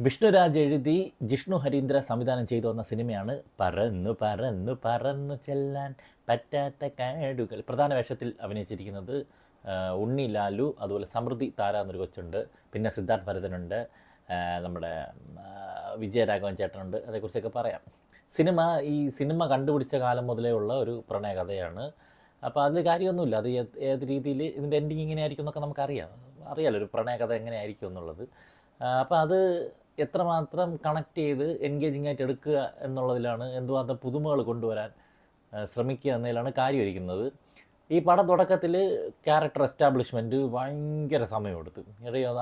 വിഷ്ണുരാജ് എഴുതി ജിഷ്ണു ഹരീന്ദ്ര സംവിധാനം ചെയ്തു വന്ന സിനിമയാണ് പറന്നു പറന്നു പറന്നു ചെല്ലാൻ പറ്റാത്ത കാടുകൾ. പ്രധാന വേഷത്തിൽ അഭിനയിച്ചിരിക്കുന്നത് ഉണ്ണി ലാലു, അതുപോലെ സമൃദ്ധി താര എന്നൊരു കൊച്ചുണ്ട്, പിന്നെ സിദ്ധാർത്ഥ് ഭരതനുണ്ട്, നമ്മുടെ വിജയരാഘവൻ ചേട്ടനുണ്ട്. അതേക്കുറിച്ചൊക്കെ പറയാം. ഈ സിനിമ കണ്ടുപിടിച്ച കാലം മുതലേ ഉള്ള ഒരു പ്രണയകഥയാണ്. അപ്പോൾ അതിൽ കാര്യമൊന്നുമില്ല. അത് ഏത് രീതിയിൽ ഇതിൻ്റെ എൻഡിങ് ഇങ്ങനെയായിരിക്കും എന്നൊക്കെ അറിയാമല്ലോ ഒരു പ്രണയകഥ എങ്ങനെയായിരിക്കും എന്നുള്ളത്. അപ്പോൾ അത് എത്രമാത്രം കണക്ട് ചെയ്ത് എൻഗേജിങ് ആയിട്ട് എടുക്കുക എന്നുള്ളതിലാണ്, എന്തുമാത്രം പുതുമകൾ കൊണ്ടുവരാൻ ശ്രമിക്കുക എന്നതിലാണ് കാര്യമിരിക്കുന്നത്. ഈ പടം തുടക്കത്തിൽ ക്യാരക്ടർ എസ്റ്റാബ്ലിഷ്മെൻറ്റ് ഭയങ്കര സമയമെടുത്തു.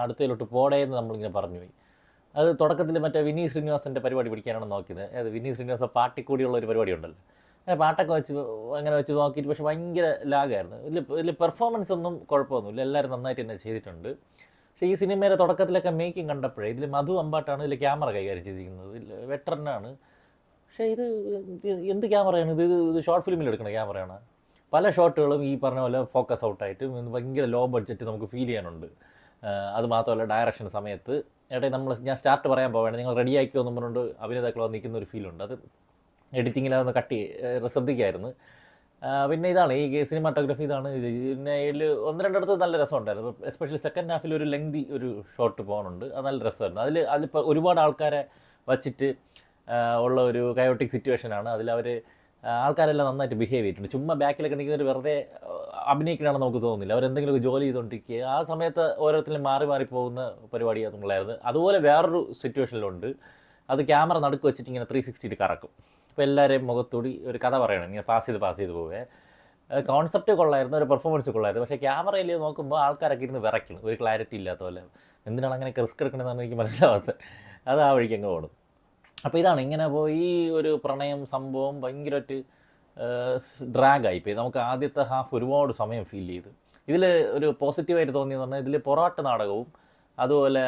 അടുത്തതിലോട്ട് പോടേന്ന് നമ്മളിങ്ങനെ പറഞ്ഞു പോയി. അത് തുടക്കത്തിൽ മറ്റേ വിനീത് ശ്രീനിവാസൻ്റെ പരിപാടി പിടിക്കാനാണ് നോക്കിയത്. അത് വിനീത് ശ്രീനിവാസ പാട്ടിക്കൂടിയുള്ള ഒരു പരിപാടി ഉണ്ടല്ലോ, പാട്ടൊക്കെ വെച്ച് നോക്കിയിട്ട് പക്ഷേ ഭയങ്കര ലാഗായിരുന്നു. ഇതിൽ പെർഫോമൻസ് ഒന്നും കുഴപ്പമൊന്നുമില്ല, എല്ലാവരും നന്നായിട്ട് തന്നെ ചെയ്തിട്ടുണ്ട്. പക്ഷേ ഈ സിനിമയുടെ തുടക്കത്തിലൊക്കെ മേക്കിംഗ് കണ്ടപ്പോഴേ ഇതിൽ മധു അമ്പാട്ടാണ് ഇതിൽ ക്യാമറ കൈകാര്യം ചെയ്തിരിക്കുന്നത്. വെറ്ററനാണ്. പക്ഷേ ഇത് എന്ത് ക്യാമറയാണ് ഇത് ഷോർട്ട് ഫിലിമിൽ എടുക്കുന്ന ക്യാമറയാണ്. പല ഷോട്ടുകളും ഈ പറഞ്ഞ പോലെ ഫോക്കസ് ഔട്ടായിട്ട് ഭയങ്കര ലോ ബഡ്ജറ്റ് നമുക്ക് ഫീൽ ചെയ്യാനുണ്ട്. അതുമാത്രമല്ല ഡയറക്ഷൻ സമയത്ത് ഞാൻ സ്റ്റാർട്ട് പറയാൻ പോവുകയാണ്, നിങ്ങൾ റെഡി ആക്കിയോ എന്നും പറഞ്ഞുകൊണ്ട് അഭിനേതാക്കൾ നിൽക്കുന്ന ഒരു ഫീലുണ്ട്. അത് എഡിറ്റിങ്ങിൽ അതൊന്ന് ശ്രദ്ധിക്കായിരുന്നു. പിന്നെ ഇതാണ് ഈ സിനിമാറ്റോഗ്രഫി, ഇതാണ് ഇത്. പിന്നെ ഇതിൽ ഒന്ന് രണ്ടിടത്ത് നല്ല രസമുണ്ടായിരുന്നു. എസ്പെഷ്യലി സെക്കൻഡ് ഹാഫിൽ ഒരു ലെങ്തി ഒരു ഷോട്ട് പോകുന്നുണ്ട്, അത് നല്ല രസമായിരുന്നു. അതിലിപ്പോൾ ഒരുപാട് ആൾക്കാരെ വച്ചിട്ട് ഉള്ള ഒരു കയോട്ടിക് സിറ്റുവേഷനാണ്. അതിലവർ ആൾക്കാരെല്ലാം നന്നായിട്ട് ബിഹേവ് ചെയ്തിട്ടുണ്ട്. ചുമ്മാ ബാക്കിലൊക്കെ നിൽക്കുന്നവർ വെറുതെ അഭിനയിക്കണമെന്ന് നമുക്ക് തോന്നുന്നില്ല. അവരെന്തെങ്കിലുമൊക്കെ ജോലി ചെയ്തുകൊണ്ടിരിക്കുക, ആ സമയത്ത് ഓരോരുത്തരും മാറി പോകുന്ന പരിപാടി അതുങ്ങളായിരുന്നു. അതുപോലെ വേറൊരു സിറ്റുവേഷനിലുണ്ട്, അത് ക്യാമറ നടുക്ക് വെച്ചിട്ട് ഇങ്ങനെ 360 കറക്കും. അപ്പോൾ എല്ലാവരെയും മുഖത്തൂടി ഒരു കഥ പറയണം, ഇങ്ങനെ പാസ് ചെയ്ത് പോവേ. കോൺസെപ്റ്റ് കൊള്ളായിരുന്നു, ഒരു പെർഫോമൻസ് കൊള്ളായിരുന്നു. പക്ഷേ ക്യാമറയിൽ നോക്കുമ്പോൾ ആൾക്കാരൊക്കെ ഇരുന്ന് വിറയ്ക്കണം, ഒരു ക്ലാരിറ്റി ഇല്ലാത്ത പോലെ. എന്തിനാണ് അങ്ങനെ റിസ്ക് എടുക്കണമെന്നാണ് എനിക്ക് മനസ്സിലാവാത്തത്. അത് ആ വഴിക്ക് അങ്ങ് പോകണം. അപ്പോൾ ഇതാണ് ഇങ്ങനെ പോയി ഒരു പ്രണയം സംഭവം ഭയങ്കരമായിട്ട് ഡ്രാഗായിപ്പോയി. നമുക്ക് ആദ്യത്തെ ഹാഫ് ഒരുപാട് സമയം ഫീൽ ചെയ്തു. ഇതിൽ ഒരു പോസിറ്റീവായിട്ട് തോന്നിയെന്ന് പറഞ്ഞാൽ ഇതിൽ പൊറാട്ട് നാടകവും അതുപോലെ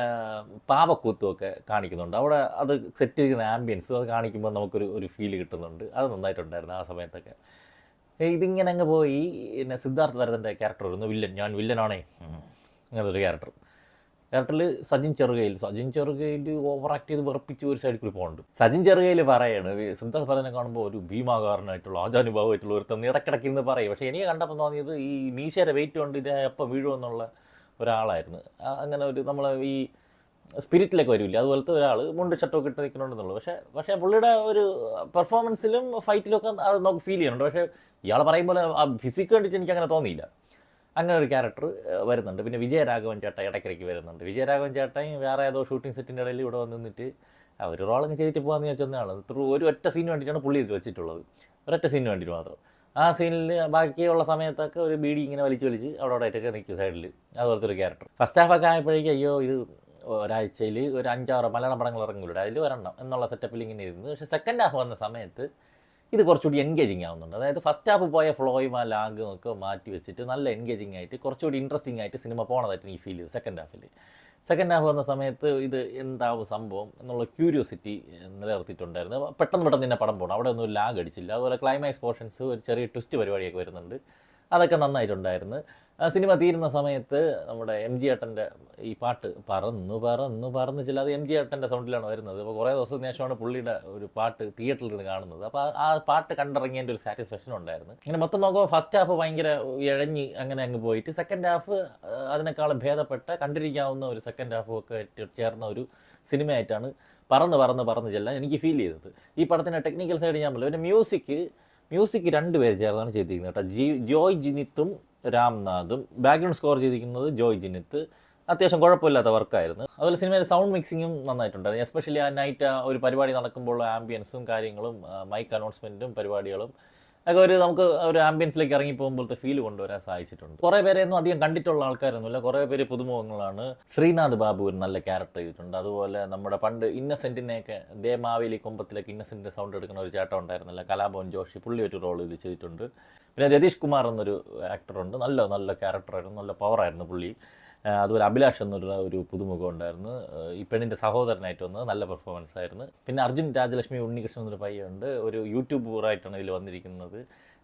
പാവക്കൂത്തുമൊക്കെ കാണിക്കുന്നുണ്ട്. അവിടെ അത് സെറ്റ് ചെയ്തിരിക്കുന്ന ആംബിയൻസ് അത് കാണിക്കുമ്പോൾ നമുക്കൊരു ഫീൽ കിട്ടുന്നുണ്ട്. അത് നന്നായിട്ടുണ്ടായിരുന്നു ആ സമയത്തൊക്കെ. ഇതിങ്ങനെ അങ്ങ് പോയി. പിന്നെ സിദ്ധാർത്ഥ് ഭരതൻ്റെ ക്യാരക്ടർ വരുന്നു, ഞാൻ വില്ലനാണേ, അങ്ങനത്തെ ഒരു ക്യാരക്ടറിൽ സജിൻ ചെറുകയിൽ ഓവർ ആക്ട് ചെയ്ത് വെറുപ്പിച്ച് ഒരു സൈഡിൽ കൂടി പോകുന്നുണ്ട്. സജിൻ ചെറുകയിൽ പറയാണ് സിദ്ധാർത്ഥ് ഭരതനെ കാണുമ്പോൾ ഒരു ഭീമാകാരനായിട്ടുള്ള ആചാനുഭാവമായിട്ടുള്ള ഒരുത്തം ഇടക്കിടയ്ക്ക് ഇരുന്ന് പറയും. പക്ഷേ എനിക്ക് കണ്ടപ്പോൾ തോന്നിയത് ഈ മീശയുടെ വെയിറ്റ് കൊണ്ട് ഇതേ എപ്പോൾ വീഴുമെന്നുള്ള ഒരാളായിരുന്നു. അങ്ങനെ ഒരു നമ്മളെ ഈ സ്പിരിറ്റിലൊക്കെ വരില്ല, അതുപോലത്തെ ഒരാൾ മുണ്ട് ഷർട്ടൊക്കെ ഇട്ട് നിൽക്കുന്നുണ്ടെന്നുള്ളൂ. പക്ഷേ പുള്ളിയുടെ ഒരു പെർഫോമൻസിലും ഫൈറ്റിലൊക്കെ അത് നമുക്ക് ഫീൽ ചെയ്യുന്നുണ്ട്. പക്ഷേ ഇയാൾ പറയുമ്പോൾ ആ ഫിസിക്ക് കണ്ടിട്ട് എനിക്ക് അങ്ങനെ തോന്നിയില്ല. അങ്ങനെ ഒരു ക്യാരക്ടർ വരുന്നുണ്ട്. പിന്നെ വിജയരാഘവൻ ചേട്ടൻ ഇടയ്ക്കിടയ്ക്ക് വരുന്നുണ്ട്. വിജയരാഘവൻ ചേട്ടൻ വേറെ ഏതോ ഷൂട്ടിംഗ് സെറ്റിൻ്റെ ഇടയിൽ ഇവിടെ വന്ന് നിന്നിട്ട് ഒരു റോളങ്ങ് ചെയ്തിട്ട് പോകാമെന്ന് ചോദിച്ചൊന്നാണ്. ഒരു ഒറ്റ സീന് വേണ്ടിയിട്ടാണ് പുള്ളി ഇത് വെച്ചിട്ടുള്ളത്, ഒരൊറ്റ സീനിന് വേണ്ടിയിട്ട് മാത്രം. ആ സീനിൽ ബാക്കിയുള്ള സമയത്തൊക്കെ ഒരു ബീഡി ഇങ്ങനെ വലിച്ച് അവിടെ ആയിട്ടൊക്കെ നിൽക്കും സൈഡിൽ, അതുപോലത്തെ ഒരു ക്യാരക്ടർ. ഫസ്റ്റ് ഹാഫൊക്കെ ആയപ്പോഴേക്കും അയ്യോ ഇത് ഒരാഴ്ചയിൽ ഒരു 5-6 മലയാളം പടങ്ങൾ ഇറങ്ങില്ല, അതിൽ വരണം എന്നുള്ള സെറ്റപ്പിൽ ഇങ്ങനെ ഇരുന്നു. പക്ഷേ സെക്കൻഡ് ഹാഫ് വന്ന സമയത്ത് ഇത് കുറച്ചുകൂടി എൻഗേജിങ് ആവുന്നുണ്ട്. അതായത് ഫസ്റ്റ് ഹാഫ് പോയ ഫ്ലോയും ആ ലാഗും ഒക്കെ മാറ്റി വെച്ചിട്ട് നല്ല എൻഗേജിങ് ആയിട്ട് കുറച്ചുകൂടി ഇൻട്രസ്റ്റിംഗ് ആയിട്ട് സിനിമ പോകണതായിട്ട് എനിക്ക് ഫീൽ ചെയ്തു സെക്കൻഡ് ഹാഫ് വന്ന സമയത്ത്. ഇത് എന്താവും സംഭവം എന്നുള്ള ക്യൂരിയോസിറ്റി നിലനിർത്തിയിട്ടുണ്ടായിരുന്നു. പെട്ടെന്ന് തന്നെ പടം പോകണം, അവിടെ ഒന്നും ലാഗ് അടിച്ചില്ല. അതുപോലെ ക്ലൈമാക്സ് പോർഷൻസ് ഒരു ചെറിയ ട്വിസ്റ്റ് പരിപാടിയൊക്കെ വരുന്നുണ്ട്, അതൊക്കെ നന്നായിട്ടുണ്ടായിരുന്നു. സിനിമ തീരുന്ന സമയത്ത് നമ്മുടെ എം ജി ഏട്ടൻ്റെ ഈ പാട്ട് പറന്ന് ചില അത് എം ജി ഏട്ടൻ്റെ സൗണ്ടിലാണ് വരുന്നത്. അപ്പോൾ കുറേ ദിവസത്തിന് ശേഷമാണ് പുള്ളിയുടെ ഒരു പാട്ട് തിയേറ്ററിൽ നിന്ന് കാണുന്നത്. അപ്പോൾ ആ പാട്ട് കണ്ടിറങ്ങിയതിൻ്റെ ഒരു സാറ്റിസ്ഫാക്ഷൻ ഉണ്ടായിരുന്നു. ഇങ്ങനെ മൊത്തം നോക്കുമ്പോൾ ഫസ്റ്റ് ഹാഫ് ഭയങ്കര ഇഴഞ്ഞ് അങ്ങനെ അങ്ങ് പോയിട്ട് സെക്കൻഡ് ഹാഫ് അതിനേക്കാളും ഭേദപ്പെട്ട കണ്ടിരിക്കാവുന്ന ഒരു സെക്കൻഡ് ഹാഫും ഒക്കെ ചേർന്ന ഒരു സിനിമയായിട്ടാണ് പറന്ന് ചെല്ലാൻ എനിക്ക് ഫീൽ ചെയ്തത്. ഈ പടത്തിൻ്റെ ടെക്നിക്കൽ സൈഡ് ഞാൻ പറഞ്ഞു. പിന്നെ മ്യൂസിക് 2 പേര് ചേർന്നാണ് ചെയ്തിരിക്കുന്നത് കേട്ടോ. ജോയ് ജിനിത്തും രാംനാഥും. ബാക്ക്ഗ്രൗണ്ട് സ്കോർ ചെയ്തിരിക്കുന്നത് ജോയ് ജിനിത്ത്. അത്യാവശ്യം കുഴപ്പമില്ലാത്ത വർക്കായിരുന്നു. അതുപോലെ സിനിമയിൽ സൗണ്ട് മിക്സിങ്ങും നന്നായിട്ടുണ്ടായിരുന്നു. എസ്പെഷ്യലി ആ നൈറ്റ് ഒരു പരിപാടി നടക്കുമ്പോൾ ആംബിയൻസും കാര്യങ്ങളും മൈക്ക് അനൗൺസ്മെൻറ്റും പരിപാടികളും ഒക്കെ നമുക്ക് ഒരു ആംബിയൻസിലേക്ക് ഇറങ്ങി പോകുമ്പോഴത്തെ ഫീൽ കൊണ്ടുവരാൻ സാധിച്ചിട്ടുണ്ട്. കുറേ പേരെയൊന്നും അധികം കണ്ടിട്ടുള്ള ആൾക്കാരൊന്നുമില്ല, കുറേ പേര് പുതുമുഖങ്ങളാണ്. ശ്രീനാഥ് ബാബു ഒരു നല്ല ക്യാരക്ടർ ചെയ്തിട്ടുണ്ട്. അതുപോലെ നമ്മുടെ പണ്ട് ഇന്നസെൻറ്റിനെയൊക്കെ ദേമാവേലി കൊമ്പത്തിലേക്ക് ഇന്നസെൻറ്റിൻ്റെ സൗണ്ട് എടുക്കുന്ന ഒരു ചേട്ടൻ ഉണ്ടായിരുന്നില്ല, കലാഭവൻ ജോഷി, പുള്ളി ഒരു റോൾ ഇത് ചെയ്തിട്ടുണ്ട്. പിന്നെ രതീഷ് കുമാർ എന്നൊരു ആക്ടറുണ്ട്, നല്ല ക്യാരക്ടറായിരുന്നു, നല്ല പവറായിരുന്നു പുള്ളി. അതുപോലെ അഭിലാഷ് ഒരു പുതുമുഖം ഉണ്ടായിരുന്നു, ഈ പെണ്ണിൻ്റെ സഹോദരനായിട്ട് വന്നത്, നല്ല പെർഫോമൻസ് ആയിരുന്നു. പിന്നെ അർജുൻ രാജലക്ഷ്മി ഉണ്ണികൃഷ്ണൻ എന്നൊരു പയ്യുണ്ട്, ഒരു യൂട്യൂബറായിട്ടാണ് ഇതിൽ വന്നിരിക്കുന്നത്.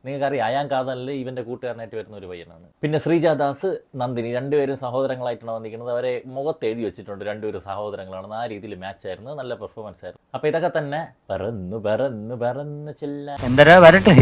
നിങ്ങൾക്കറിയാം അയാൻ കാതലിൽ ഇവൻ്റെ കൂട്ടുകാരനായിട്ട് വരുന്ന ഒരു പയ്യനാണ്. പിന്നെ ശ്രീജാദാസ്, നന്ദിനി രണ്ടുപേരും സഹോദരങ്ങളായിട്ടാണ് വന്നിരിക്കുന്നത്. അവരെ മുഖത്ത് എഴുതി വെച്ചിട്ടുണ്ട് രണ്ടുപേരും സഹോദരങ്ങളാണെന്ന്. ആ രീതിയിൽ മാച്ചായിരുന്നു, നല്ല പെർഫോമൻസ് ആയിരുന്നു. അപ്പോൾ ഇതൊക്കെ തന്നെ പറന്നു പറന്നു പറന്നു ചെല്ലാൻ. എന്തരാ വരട്ടെ.